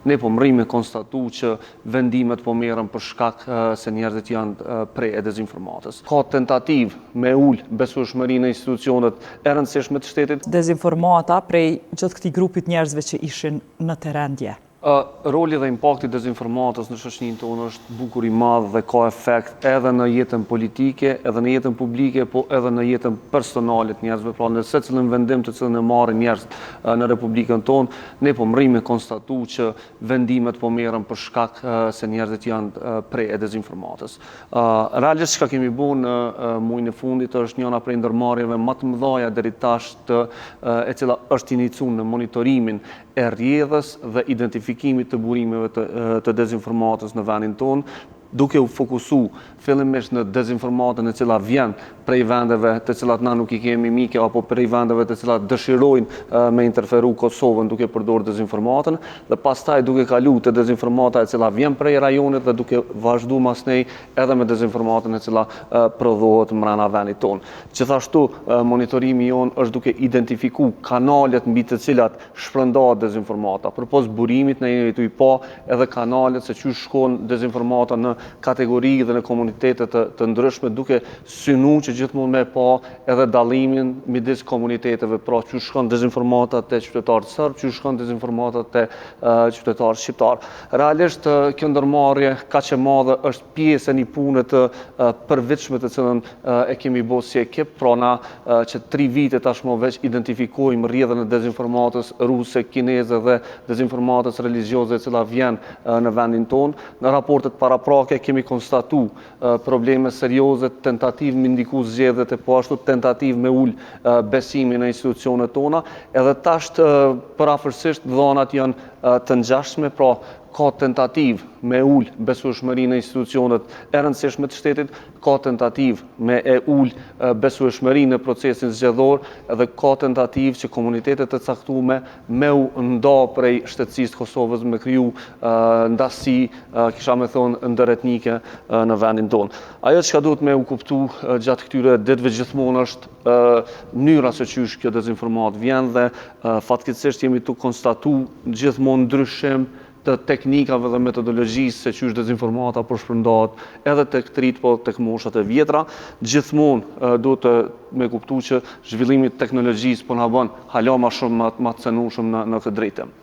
ne po mrim me konstatu që vendimet po merren për shkak se njerëzit janë prej e dezinformatës. Ka tentativë me ul besueshmërinë në institucionet e rëndësishme të shtetit. Dezinformata prej gjithë këtij grupit njerëzve që ishin në terren dje. Roli dhe impakti dezinformatës në shoqërinë tonë është bukur i madh dhe ka efekt edhe në jetën politike, edhe në jetën publike, po edhe në jetën personale të njerëzve. Pra në secilin vendim të cilën e marrin njerëzit në Republikën tonë, ne po mrim me konstatu që vendimet po merren për shkak se njerëzit janë prej e dezinformatës. Realisht çka kemi bën në muajin e fundit është njëra prej ndërmarrjeve më të mëdha deri tash e cila është iniciuar në monitorimin e rrjedhës dhe identifikimit të burimeve të dezinformatës në vendin tonë, duke u fokusu fillimisht në dezinformatën e cila vjen prej vendeve të cilat na nuk i kemi mike apo prej vendeve të cilat dëshirojnë me interferu Kosovën duke përdorur dezinformatën dhe pastaj duke kalu te dezinformata e cila vjen prej rajonit dhe duke vazhdu mas nej edhe me dezinformatën e cila prodhohet mbrana vendit tonë. Gjithashtu monitorimi jon është duke identifiku kanalet mbi të cilat shpërndahet dezinformata. Përpos burimit ne jemi tu i pa edhe kanalet se çu shkon dezinformata në kategori dhe në komunitetet të ndryshme duke synu që gjithmonë me pa edhe dallimin midis komuniteteve, pra që shkon dezinformata te qytetarët serb, që shkon dezinformata te qytetarët shqiptar. Realisht kjo ndërmarrje kaq e madhe është pjesë e një pune të përvitshme të cilën e kemi bërë si ekip, pra na që 3 vite tashmë veç identifikojmë rrjedhën e dezinformatës ruse, kineze dhe dezinformatës religjioze e cila vjen në vendin tonë. Në raportet paraprake kemi konstatu probleme serioze, tentativë me ndiku zgjedhjet e po ashtu tentativë me ul besimin në institucionet tona, edhe tash përafërsisht dhënat janë të ngjashme, pra ka tentativë me ul besueshmërinë në institucionet e rëndësishme të shtetit, ka tentativë me e ul besueshmërinë në procesin zgjedhor, edhe ka tentativë që komunitetet e caktuara me u nda prej shtetësisë të Kosovës, me kriju ndasi, kisha me thonë ndëretnike në vendin tonë. Ajo çka duhet me u kuptu gjatë këtyre ditëve gjithmonë është mënyra se çysh kjo dezinformat vjen dhe fatkeqësisht jemi tu konstatu gjithmonë ndryshim të teknikave dhe metodologjisë se çysh dezinformata po shpërndahet edhe tek trit po tek moshat e vjetra. Gjithmonë duhet me kuptu që zhvillimi i teknologjisë po na bën hala më shumë më të cenueshëm në këtë drejtim.